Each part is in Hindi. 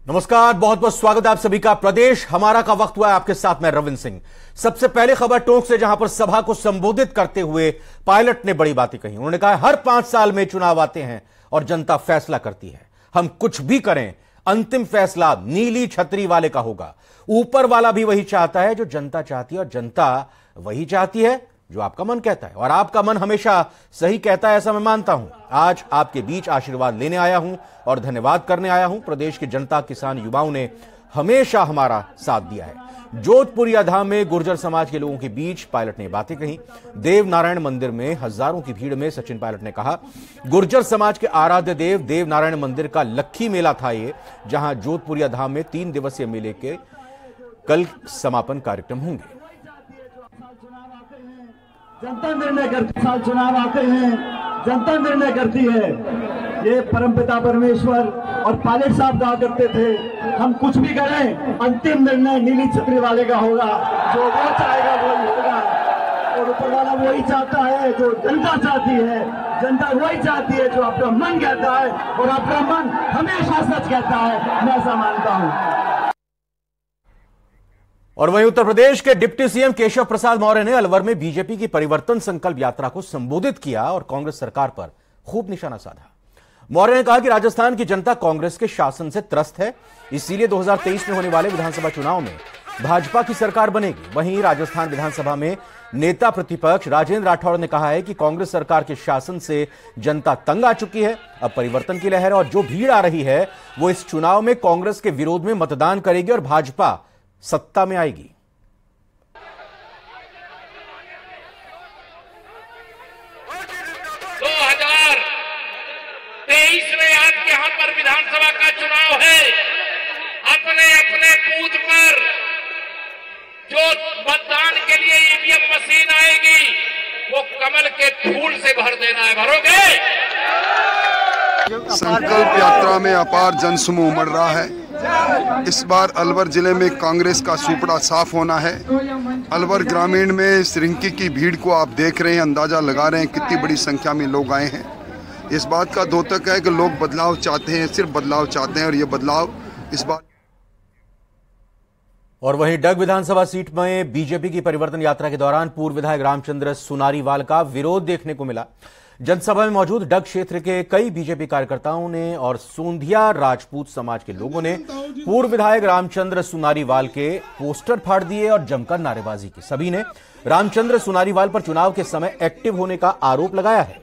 नमस्कार, बहुत बहुत स्वागत है आप सभी का। प्रदेश हमारा का वक्त हुआ है, आपके साथ मैं रविंद्र सिंह। सबसे पहले खबर टोंक से, जहां पर सभा को संबोधित करते हुए पायलट ने बड़ी बातें कही। उन्होंने कहा हर 5 साल में चुनाव आते हैं और जनता फैसला करती है। हम कुछ भी करें, अंतिम फैसला नीली छतरी वाले का होगा। ऊपर वाला भी वही चाहता है जो जनता चाहती है, और जनता वही चाहती है जो आपका मन कहता है, और आपका मन हमेशा सही कहता है, ऐसा मैं मानता हूं। आज आपके बीच आशीर्वाद लेने आया हूं और धन्यवाद करने आया हूं। प्रदेश की जनता, किसान, युवाओं ने हमेशा हमारा साथ दिया है। जोधपुरिया धाम में गुर्जर समाज के लोगों के बीच पायलट ने बातें कही। देव नारायण मंदिर में हजारों की भीड़ में सचिन पायलट ने कहा, गुर्जर समाज के आराध्य देव देव नारायण मंदिर का लक्खी मेला था ये, जहां जोधपुरिया धाम में 3 दिवसीय मेले के कल समापन कार्यक्रम होंगे। जनता निर्णय करती, साल चुनाव आते हैं, जनता निर्णय करती है। ये परमपिता परमेश्वर और पायलट साहब कहा करते थे, हम कुछ भी करें, अंतिम निर्णय नीली छतरी वाले का होगा। जो वो चाहेगा वही होगा, और ऊपर वाला वही चाहता है जो जनता चाहती है। जनता वही चाहती है जो आपका मन कहता है, और आपका मन हमेशा सच कहता है, मैं ऐसा मानता हूं। और वहीं उत्तर प्रदेश के डिप्टी सीएम केशव प्रसाद मौर्य ने अलवर में बीजेपी की परिवर्तन संकल्प यात्रा को संबोधित किया और कांग्रेस सरकार पर खूब निशाना साधा। मौर्य ने कहा कि राजस्थान की जनता कांग्रेस के शासन से त्रस्त है, इसीलिए 2023 में होने वाले विधानसभा चुनाव में भाजपा की सरकार बनेगी। वहीं राजस्थान विधानसभा में नेता प्रतिपक्ष राजेंद्र राठौड़ ने कहा है कि कांग्रेस सरकार के शासन से जनता तंग आ चुकी है, अब परिवर्तन की लहर, और जो भीड़ आ रही है वो इस चुनाव में कांग्रेस के विरोध में मतदान करेगी और भाजपा सत्ता में आएगी। 2023 में आपके यहां पर विधानसभा का चुनाव है। अपने अपने बूथ पर जो मतदान के लिए ईवीएम मशीन आएगी, वो कमल के फूल से भर देना है। भरोगे? संकल्प यात्रा में अपार जनसमूह उमड़ रहा है। इस बार अलवर जिले में कांग्रेस का सुपड़ा साफ होना है। अलवर ग्रामीण में श्रृंखी की भीड़ को आप देख रहे हैं, अंदाजा लगा रहे हैं कितनी बड़ी संख्या में लोग आए हैं। इस बात का द्योतक है कि लोग बदलाव चाहते हैं, सिर्फ बदलाव चाहते हैं, और ये बदलाव इस बार। और वहीं डग विधानसभा सीट में बीजेपी की परिवर्तन यात्रा के दौरान पूर्व विधायक रामचंद्र सुनारीवाल का विरोध देखने को मिला। जनसभा में मौजूद डग क्षेत्र के कई बीजेपी कार्यकर्ताओं ने और सोंधिया राजपूत समाज के लोगों ने पूर्व विधायक रामचंद्र सुनारीवाल के पोस्टर फाड़ दिए और जमकर नारेबाजी की। सभी ने रामचंद्र सुनारीवाल पर चुनाव के समय एक्टिव होने का आरोप लगाया है।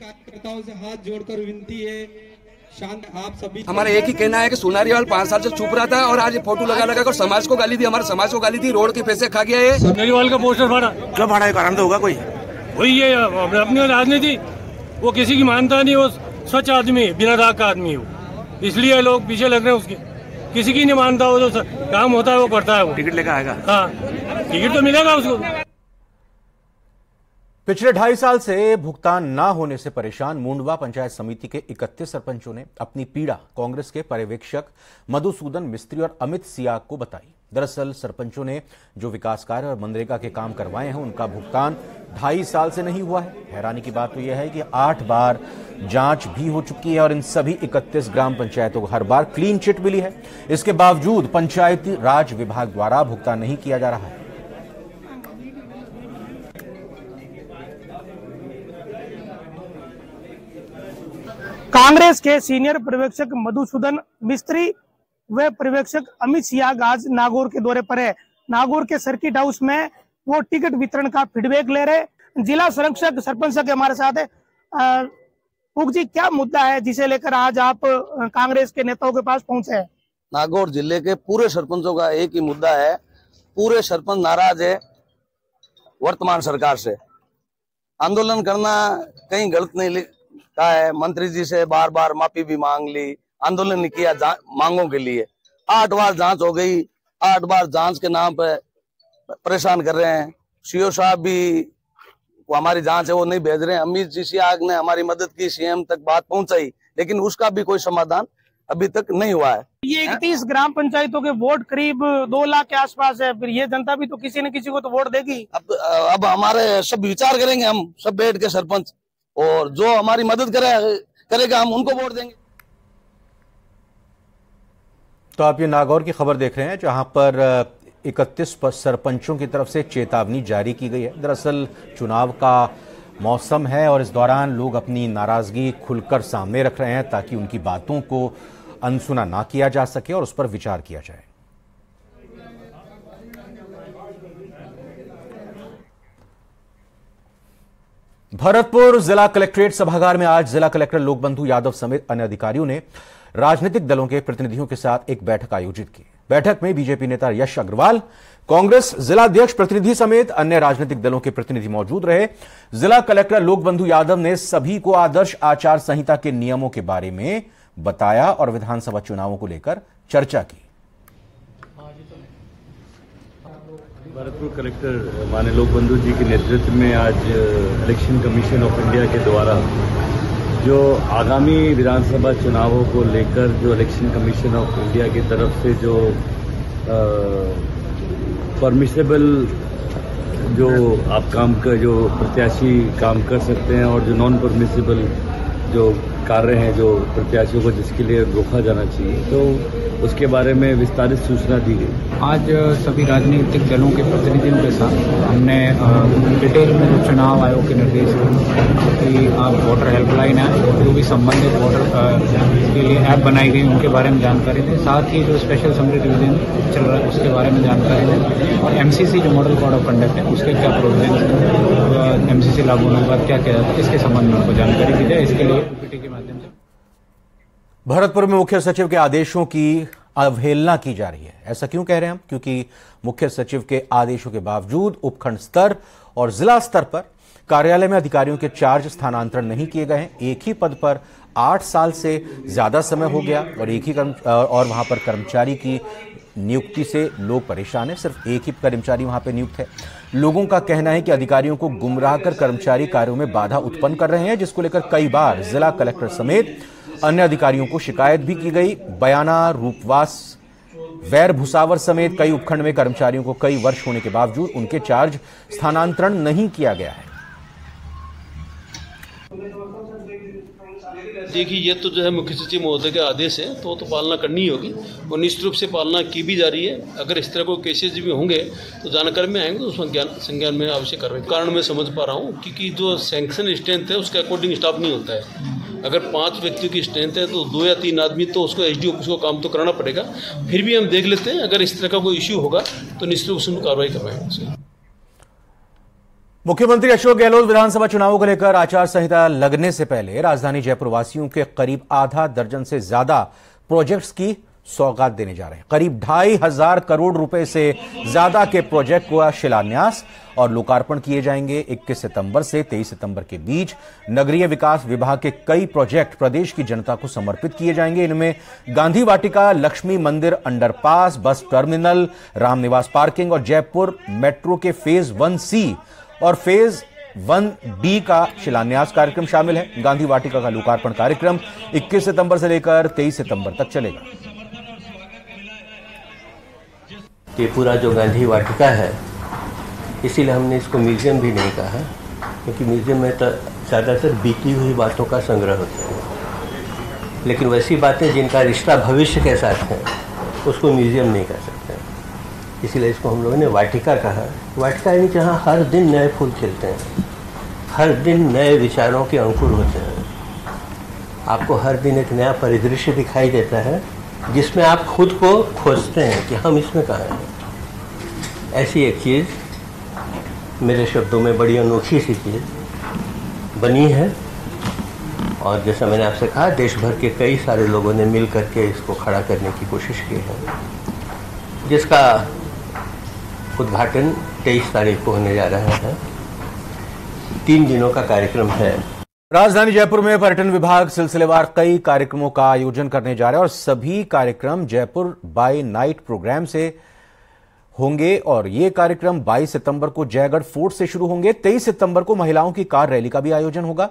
कार्यकर्ताओं से हाथ जोड़कर विनती है, शांत आप सभी। हमारा एक ही कहना है कि सुनारीवाल 5 साल से चुप रहा था, और आज फोटो लगा कर समाज को गाली दी, हमारे समाज को गाली दी, रोड के पैसे खा गया है। सुनारीवाल का पोस्टर फाड़ा, क्यों फाड़ा है? कारण तो होगा कोई। वही ये अपनी राजनीति, वो किसी की मानता नहीं, वो सच आदमी है, बिना दाग का आदमी है वो, इसलिए लोग पीछे लग रहे हैं उसके। किसी की नहीं मानता, वो जो काम होता है वो करता है। वो टिकट लेकर आएगा। हाँ, टिकट तो मिलेगा उसको। पिछले 2.5 साल से भुगतान न होने से परेशान मुंडवा पंचायत समिति के 31 सरपंचों ने अपनी पीड़ा कांग्रेस के पर्यवेक्षक मधुसूदन मिस्त्री और अमित सियाग को बताई। दरअसल सरपंचों ने जो विकास कार्य और मनरेगा के काम करवाए हैं, उनका भुगतान 2.5 साल से नहीं हुआ है। हैरानी की बात तो यह है कि 8 बार जांच भी हो चुकी है और इन सभी 31 ग्राम पंचायतों को हर बार क्लीन चिट मिली है। इसके बावजूद पंचायती राज विभाग द्वारा भुगतान नहीं किया जा रहा है। कांग्रेस के सीनियर पर्यवेक्षक मधुसूदन मिस्त्री व पर्यवेक्षक अमित सियाग आज नागौर के दौरे पर है। नागौर के सर्किट हाउस में वो टिकट वितरण का फीडबैक ले रहे। जिला संरक्षक सरपंच के हमारे साथ है। पुग जी, क्या मुद्दा है जिसे लेकर आज आप कांग्रेस के नेताओं के पास पहुंचे हैं? नागौर जिले के पूरे सरपंचों का एक ही मुद्दा है, पूरे सरपंच नाराज है वर्तमान सरकार से। आंदोलन करना कहीं गलत नहीं कहा है, मंत्री जी से बार बार माफी भी मांग ली, आंदोलन नहीं किया मांगों के लिए। 8 बार जांच हो गई, 8 बार जांच के नाम पे परेशान कर रहे हैं। सीओ साहब भी हमारी जांच है वो नहीं भेज रहे हैं। अमित जी सियाग ने हमारी मदद की, सीएम तक बात पहुंचाई, लेकिन उसका भी कोई समाधान अभी तक नहीं हुआ है। ये 31 ग्राम पंचायतों के वोट करीब 2 लाख के आसपास है, फिर ये जनता भी तो किसी न किसी को तो वोट देगी। अब हमारे सब विचार करेंगे, हम सब बैठ के सरपंच, और जो हमारी मदद करेगा हम उनको वोट देंगे। तो आप ये नागौर की खबर देख रहे हैं, जहां पर 31 सरपंचों की तरफ से चेतावनी जारी की गई है। दरअसल चुनाव का मौसम है और इस दौरान लोग अपनी नाराजगी खुलकर सामने रख रहे हैं ताकि उनकी बातों को अनसुना ना किया जा सके और उस पर विचार किया जाए। भरतपुर जिला कलेक्ट्रेट सभागार में आज जिला कलेक्टर लोकबंधु यादव समेत अन्य अधिकारियों ने राजनीतिक दलों के प्रतिनिधियों के साथ एक बैठक आयोजित की। बैठक में बीजेपी नेता यश अग्रवाल, कांग्रेस जिला अध्यक्ष प्रतिनिधि समेत अन्य राजनीतिक दलों के प्रतिनिधि मौजूद रहे। जिला कलेक्टर लोकबंधु यादव ने सभी को आदर्श आचार संहिता के नियमों के बारे में बताया और विधानसभा चुनावों को लेकर चर्चा की। भरतपुर कलेक्टर माननीय लोकबंधु जी के नेतृत्व में आज इलेक्शन कमीशन ऑफ इंडिया के द्वारा जो आगामी विधानसभा चुनावों को लेकर जो इलेक्शन कमीशन ऑफ इंडिया की तरफ से जो परमिसेबल जो आप काम कर जो प्रत्याशी काम कर सकते हैं और जो नॉन परमिसेबल जो कार्य हैं जो प्रत्याशियों को जिसके लिए रोका जाना चाहिए, तो उसके बारे में विस्तारित सूचना दी गई। आज सभी राजनीतिक दलों के प्रतिनिधियों के साथ हमने डिटेल में जो चुनाव आयोग के निर्देश कि आप वोटर हेल्पलाइन है, जो भी संबंधित वोटर के लिए ऐप बनाई गई उनके बारे में जानकारी दें। साथ ही जो स्पेशल समरी डिवीजन चल रहा है उसके बारे में जानकारी दें और एमसीसी जो मॉडल कोड ऑफ कंडक्ट है उसके क्या प्रोविजन, एमसीसी लागू होने के बाद क्या क्या जाता है, इसके संबंध में उनको जानकारी दी जाए। इसके लिए पीपीटी के माध्यम से भरतपुर में मुख्य सचिव के आदेशों की अवहेलना की जा रही है। ऐसा क्यों कह रहे हैं हम? क्योंकि मुख्य सचिव के आदेशों के बावजूद उपखंड स्तर और जिला स्तर पर कार्यालय में अधिकारियों के चार्ज स्थानांतरण नहीं किए गए हैं। एक ही पद पर 8 साल से ज्यादा समय हो गया और एक ही और वहां पर कर्मचारी की नियुक्ति से लोग परेशान हैं। सिर्फ एक ही कर्मचारी वहां पर नियुक्त है। लोगों का कहना है कि अधिकारियों को गुमराह कर कर्मचारी कार्यों में बाधा उत्पन्न कर रहे हैं, जिसको लेकर कई बार जिला कलेक्टर समेत अन्य अधिकारियों को शिकायत भी की गई। बयाना, रूपवास, वैर भुसावर समेत कई उपखंड में कर्मचारियों को कई वर्ष होने के बावजूद उनके चार्ज स्थानांतरण नहीं किया गया है। देखिए, ये तो जो है मुख्य सचिव महोदय के आदेश है, तो पालना करनी ही होगी और निश्चित रूप से पालना की भी जा रही है। अगर इस तरह कोई केसेज भी होंगे तो जानकारी में आएंगे तो संज्ञान में आवश्यक कार्रवाई। कारण मैं समझ पा रहा हूँ क्योंकि जो सैंक्शन स्ट्रेंथ है उसके अकॉर्डिंग स्टाफ नहीं होता है। अगर 5 व्यक्तियों की स्ट्रेंथ है तो 2 या 3 आदमी तो उसको एसडीओ उसको काम तो कराना पड़ेगा। फिर भी हम देख लेते हैं, अगर इस तरह का कोई इश्यू होगा तो निश्चित रूप से कार्रवाई करवाएंगे। मुख्यमंत्री अशोक गहलोत विधानसभा चुनावों को लेकर आचार संहिता लगने से पहले राजधानी जयपुर वासियों के करीब आधा दर्जन से ज्यादा प्रोजेक्ट्स की सौगात देने जा रहे हैं। करीब 2,500 करोड़ रुपए से ज्यादा के प्रोजेक्ट का शिलान्यास और लोकार्पण किए जाएंगे। 21 सितंबर से 23 सितंबर के बीच नगरीय विकास विभाग के कई प्रोजेक्ट प्रदेश की जनता को समर्पित किए जाएंगे। इनमें गांधी वाटिका, लक्ष्मी मंदिर underpass, bus terminal, Ramniwas parking और जयपुर मेट्रो के फेज 1C और फेज 1D का शिलान्यास कार्यक्रम शामिल है। गांधी वाटिका का लोकार्पण कार्यक्रम 21 सितंबर से लेकर 23 सितंबर तक चलेगा। ये पूरा जो गांधी वाटिका है, इसीलिए हमने इसको म्यूजियम भी नहीं कहा, क्योंकि म्यूजियम में तो ज़्यादातर बीती हुई बातों का संग्रह होता है, लेकिन वैसी बातें जिनका रिश्ता भविष्य के साथ है उसको म्यूजियम नहीं कह सकते। इसीलिए इसको हम लोगों ने वाटिका कहा। वाटिका यानी जहाँ हर दिन नए फूल खिलते हैं, हर दिन नए विचारों के अंकुर होते हैं। आपको हर दिन एक नया परिदृश्य दिखाई देता है जिसमें आप खुद को खोजते हैं कि हम इसमें कहाँ हैं। ऐसी एक चीज़ मेरे शब्दों में बड़ी अनोखी सी चीज़ बनी है और जैसा मैंने आपसे कहा, देश भर के कई सारे लोगों ने मिल करके इसको खड़ा करने की कोशिश की है, जिसका उद्घाटन 23 तारीख को होने जा रहा है। 3 दिनों का कार्यक्रम है। राजधानी जयपुर में पर्यटन विभाग सिलसिलेवार कई कार्यक्रमों का आयोजन करने जा रहा है और सभी कार्यक्रम जयपुर बाय नाइट प्रोग्राम से होंगे और ये कार्यक्रम 22 सितंबर को जयगढ़ फोर्ट से शुरू होंगे। 23 सितंबर को महिलाओं की कार रैली का भी आयोजन होगा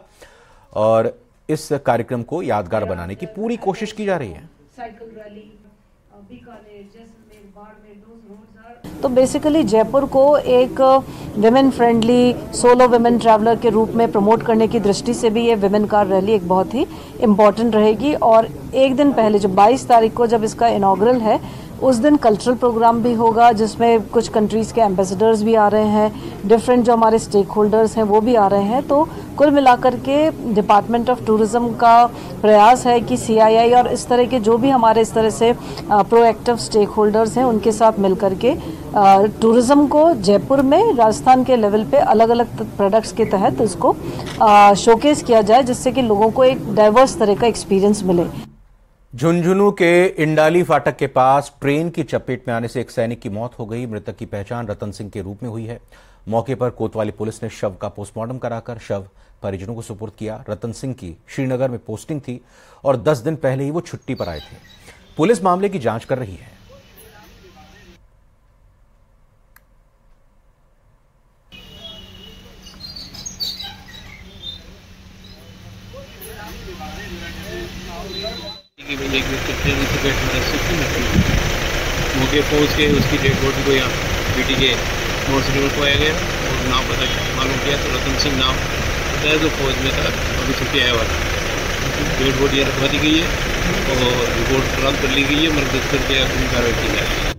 और इस कार्यक्रम को यादगार बनाने की पूरी कोशिश की जा रही है। साइकिल रैली तो बेसिकली जयपुर को एक women friendly solo women traveller के रूप में प्रमोट करने की दृष्टि से भी ये विमेन कार रैली एक बहुत ही इम्पॉर्टेंट रहेगी। और एक दिन पहले जो 22 तारीख को जब इसका इनॉग्रल है उस दिन कल्चरल प्रोग्राम भी होगा जिसमें कुछ कंट्रीज़ के एम्बेसडर्स भी आ रहे हैं, डिफरेंट जो हमारे स्टेक होल्डर्स हैं वो भी आ रहे हैं। तो कुल मिलाकर के डिपार्टमेंट ऑफ टूरिज़्म का प्रयास है कि CII और इस तरह के जो भी हमारे इस तरह से प्रोएक्टिव स्टेक होल्डर्स हैं उनके साथ मिलकर के टूरिज़्म को जयपुर में राजस्थान के लेवल पे अलग अलग प्रोडक्ट्स के तहत इसको शोकेस किया जाए जिससे कि लोगों को एक डाइवर्स तरह का एक्सपीरियंस मिले। झुंझुनू के इंडाली फाटक के पास ट्रेन की चपेट में आने से एक सैनिक की मौत हो गई। मृतक की पहचान रतन सिंह के रूप में हुई है। मौके पर कोतवाली पुलिस ने शव का पोस्टमार्टम कराकर शव परिजनों को सुपुर्द किया। रतन सिंह की श्रीनगर में पोस्टिंग थी और 10 दिन पहले ही वो छुट्टी पर आए थे। पुलिस मामले की जांच कर रही है। मौके पहुँच के उसकी डेड बॉडी को यहाँ BT के मोटरसाइकिल को आया गया और नाम पता मालूम किया तो रतन सिंह नाम बताया जो फौज में था, अभी छुट्टी आया हुआ था। डेड बॉडी रखवा दी गई है और रिपोर्ट प्राप्त कर ली गई है। मृतक करके अपनी कार्रवाई की जा रही है।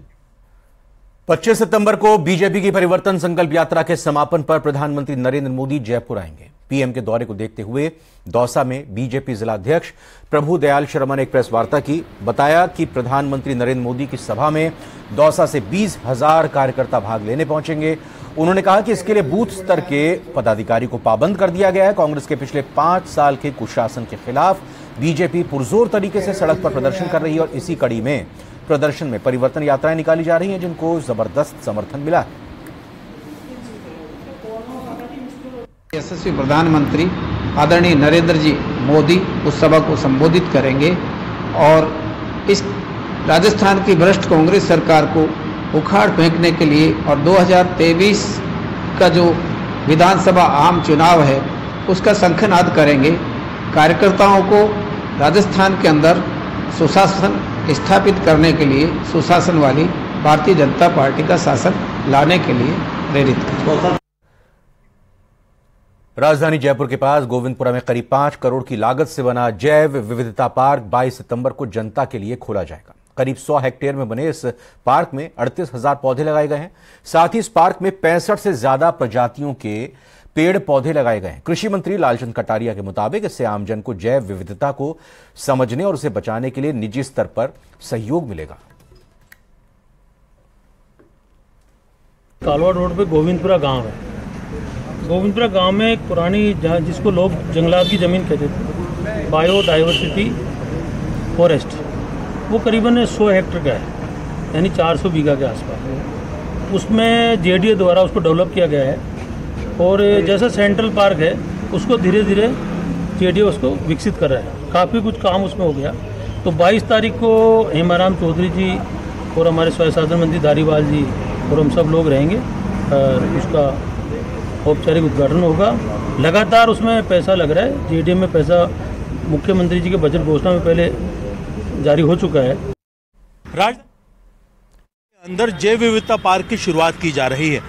25 सितंबर को बीजेपी की परिवर्तन संकल्प यात्रा के समापन पर प्रधानमंत्री नरेंद्र मोदी जयपुर आएंगे। पीएम के दौरे को देखते हुए दौसा में बीजेपी जिलाध्यक्ष प्रभु दयाल शर्मा ने एक प्रेस वार्ता की। बताया कि प्रधानमंत्री नरेंद्र मोदी की सभा में दौसा से 20,000 कार्यकर्ता भाग लेने पहुंचेंगे। उन्होंने कहा कि इसके लिए बूथ स्तर के पदाधिकारी को पाबंद कर दिया गया है। कांग्रेस के पिछले 5 साल के कुशासन के खिलाफ बीजेपी पुरजोर तरीके से सड़क पर प्रदर्शन कर रही है और इसी कड़ी में प्रदर्शन में परिवर्तन यात्राएं निकाली जा रही हैं जिनको जबरदस्त समर्थन मिला है। यशस्वी प्रधानमंत्री आदरणीय नरेंद्र जी मोदी उस सभा को संबोधित करेंगे और इस राजस्थान की भ्रष्ट कांग्रेस सरकार को उखाड़ फेंकने के लिए और 2023 का जो विधानसभा आम चुनाव है उसका शंखनाद करेंगे। कार्यकर्ताओं को राजस्थान के अंदर सुशासन स्थापित करने के लिए सुशासन वाली भारतीय जनता पार्टी का शासन लाने के लिए प्रेरित करें। राजधानी जयपुर के पास गोविंदपुरा में करीब 5 करोड़ की लागत से बना जैव विविधता पार्क 22 सितंबर को जनता के लिए खोला जाएगा। करीब 100 हेक्टेयर में बने इस पार्क में 38,000 पौधे लगाए गए हैं। साथ ही इस पार्क में 65 से ज्यादा प्रजातियों के पेड़ पौधे लगाए गए हैं। कृषि मंत्री लालचंद कटारिया के मुताबिक इससे आमजन को जैव विविधता को समझने और उसे बचाने के लिए निजी स्तर पर सहयोग मिलेगा। कालवा रोड पे गोविंदपुरा गांव है। गोविंदपुरा गांव में एक पुरानी जिसको लोग जंगलात की जमीन कहते थे, बायोडाइवर्सिटी फॉरेस्ट, वो करीबन 100 हेक्टेयर का है, यानी 400 बीघा के आसपास। उसमें JDA द्वारा उसको डेवलप किया गया है और जैसा सेंट्रल पार्क है उसको धीरे धीरे JDA उसको विकसित कर रहा है। काफ़ी कुछ काम उसमें हो गया। तो 22 तारीख को हेमाराम चौधरी जी और हमारे स्वयं शासन मंत्री धारीवाल जी और हम सब लोग रहेंगे और उसका औपचारिक उद्घाटन होगा। लगातार उसमें पैसा लग रहा है। JDA में पैसा मुख्यमंत्री जी के बजट घोषणा में पहले जारी हो चुका है। अंदर जैव विविधता पार्क की शुरुआत की जा रही है।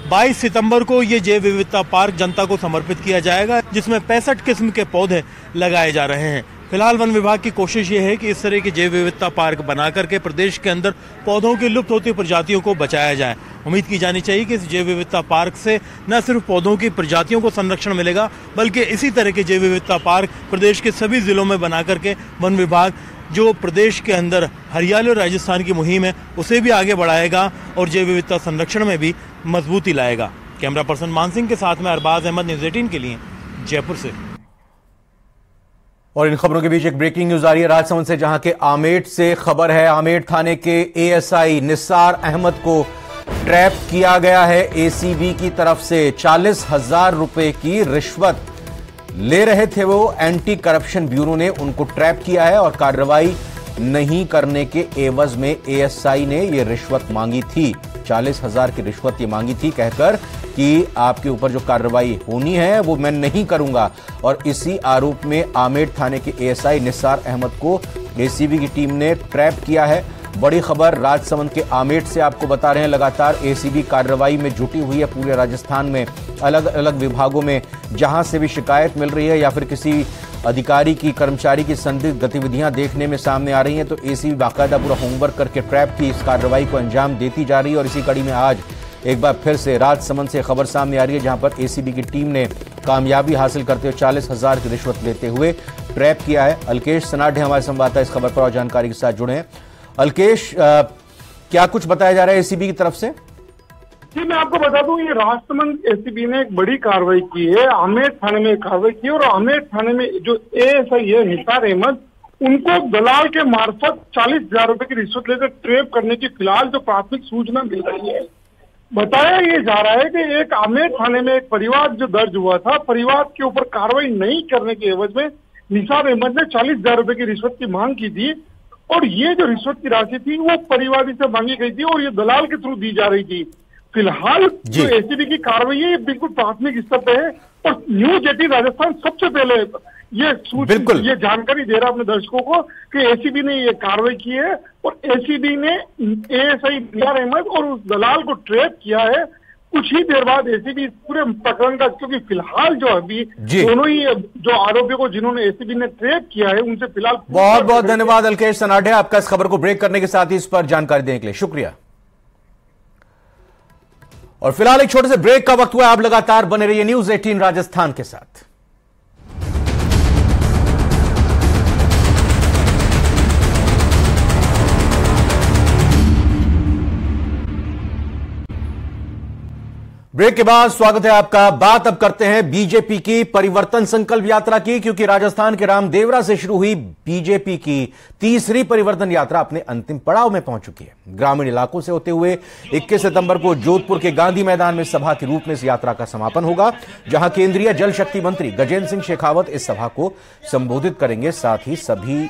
22 सितंबर को ये जैव विविधता पार्क जनता को समर्पित किया जाएगा, जिसमें 65 किस्म के पौधे लगाए जा रहे हैं। फिलहाल वन विभाग की कोशिश ये है कि इस तरह के जैव विविधता पार्क बना करके प्रदेश के अंदर पौधों की लुप्त होती प्रजातियों को बचाया जाए। उम्मीद की जानी चाहिए कि इस जैव विविधता पार्क से न सिर्फ पौधों की प्रजातियों को संरक्षण मिलेगा, बल्कि इसी तरह के जैव विविधता पार्क प्रदेश के सभी जिलों में बना करके वन विभाग जो प्रदेश के अंदर हरियाली और राजस्थान की मुहिम है उसे भी आगे बढ़ाएगा और जैव विविधता संरक्षण में भी मजबूती लाएगा। कैमरा पर्सन मान सिंह के साथ में अरबाज अहमद, न्यूज़ 18 के लिए जयपुर से। और इन खबरों के बीच एक ब्रेकिंग न्यूज आ रही है राजसमंद से, जहां के आमेठ से खबर है। आमेठ थाने के ASI निसार अहमद को ट्रैप किया गया है। ACB की तरफ से 40,000 रुपए की रिश्वत ले रहे थे वो। एंटी करप्शन ब्यूरो ने उनको ट्रैप किया है और कार्रवाई नहीं करने के एवज में ASI ने ये रिश्वत मांगी थी। 40,000 की रिश्वत ये मांगी थी, कहकर कि आपके ऊपर जो कार्रवाई होनी है वो मैं नहीं करूंगा। और इसी आरोप में आमेठ थाने के ASI निसार अहमद को ACB की टीम ने ट्रैप किया है बड़ी खबर राजसमंद के आमेट से आपको बता रहे हैं। लगातार एसीबी कार्रवाई में जुटी हुई है। पूरे राजस्थान में अलग अलग विभागों में जहां से भी शिकायत मिल रही है या फिर किसी अधिकारी की, कर्मचारी की संदिग्ध गतिविधियां देखने में सामने आ रही हैं, तो एसीबी बाकायदा पूरा होमवर्क करके ट्रैप की इस कार्रवाई को अंजाम देती जा रही है। और इसी कड़ी में आज एक बार फिर से राजसमंद से खबर सामने आ रही है, जहां पर एसीबी की टीम ने कामयाबी हासिल करते हुए 40,000 की रिश्वत लेते हुए ट्रैप किया है। अलकेश सनाडे हमारे संवाददाता इस खबर पर और जानकारी के साथ जुड़े हैं। अलकेश, क्या कुछ बताया जा रहा है एसीबी की तरफ से? जी, मैं आपको बता दूं, ये राजसमंद एसीबी ने एक बड़ी कार्रवाई की है। आमेर थाने में कार्रवाई की और आमेर थाने में जो एएसआई है निसार अहमद, उनको दलाल के मार्फत 40,000 रुपए की रिश्वत लेकर ट्रैप करने की फिलहाल जो प्राथमिक सूचना मिल रही है। बताया ये जा रहा है कि एक आमेर थाने में एक परिवार जो दर्ज हुआ था, परिवार के ऊपर कार्रवाई नहीं करने के एवज में निसार अहमद ने 40,000 रुपए की रिश्वत की मांग की थी और ये जो रिश्वत की राशि थी वो परिवादी से मांगी गई थी और ये दलाल के थ्रू दी जा रही थी। फिलहाल जो एसीबी की कार्रवाई है ये बिल्कुल प्राथमिक स्तर पे है और न्यूज 18 राजस्थान सबसे पहले ये जानकारी दे रहा अपने दर्शकों को कि एसीबी ने ये कार्रवाई की है और एसीबी ने एएसआई निसार अहमद और उस दलाल को ट्रैप किया है। कुछ ही देर बाद एसीबी पूरे प्रकरण का, क्योंकि फिलहाल जो अभी दोनों ही जो आरोपियों को जिन्होंने एसीबी ने ट्रैप किया है उनसे फिलहाल बहुत बहुत धन्यवाद अलकेश सनाडे, आपका इस खबर को ब्रेक करने के साथ ही इस पर जानकारी देने के लिए शुक्रिया। और फिलहाल एक छोटे से ब्रेक का वक्त हुआ। आप लगातार बने रहिए न्यूज 18 राजस्थान के साथ। ब्रेक के बाद स्वागत है आपका। बात अब करते हैं बीजेपी की परिवर्तन संकल्प यात्रा की, क्योंकि राजस्थान के रामदेवरा से शुरू हुई बीजेपी की तीसरी परिवर्तन यात्रा अपने अंतिम पड़ाव में पहुंच चुकी है। ग्रामीण इलाकों से होते हुए 21 सितंबर को जोधपुर के गांधी मैदान में सभा के रूप में इस यात्रा का समापन होगा, जहां केंद्रीय जल शक्ति मंत्री गजेंद्र सिंह शेखावत इस सभा को संबोधित करेंगे। साथ ही सभी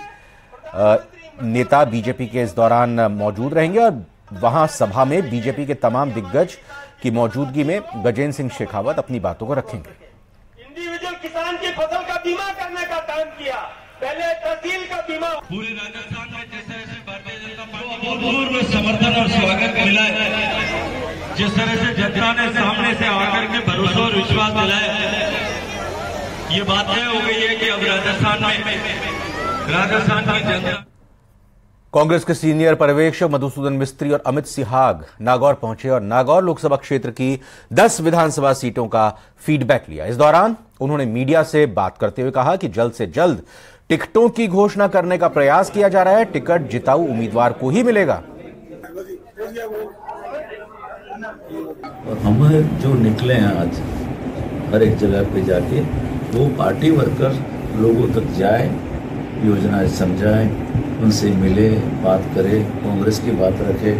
नेता बीजेपी के इस दौरान मौजूद रहेंगे और वहां सभा में बीजेपी के तमाम दिग्गज की मौजूदगी में गजेंद्र सिंह शेखावत अपनी बातों को रखेंगे। इंडिविजुअल किसान की फसल का बीमा करने का काम किया, पहले तहसील का बीमा। पूरे राजस्थान में जिस तरह से भारतीय जनता पार्टी को पूर्ण समर्थन और स्वागत मिला है, जिस तरह से जनता ने सामने से आकर के भरोसा और विश्वास दिलाया, ये बात तय हो गई है कि अब राजस्थान की जनता। कांग्रेस के सीनियर पर्यवेक्षक मधुसूदन मिस्त्री और अमित सिहाग नागौर पहुंचे और नागौर लोकसभा क्षेत्र की 10 विधानसभा सीटों का फीडबैक लिया। इस दौरान उन्होंने मीडिया से बात करते हुए कहा कि जल्द से जल्द टिकटों की घोषणा करने का प्रयास किया जा रहा है। टिकट जिताऊ उम्मीदवार को ही मिलेगा। और हम जो निकले हैं आज हर एक जगह पे जाके, वो पार्टी वर्कर लोगों तक जाए, योजनाएं समझाएं, उनसे मिले, बात करे, कांग्रेस की बात रखे।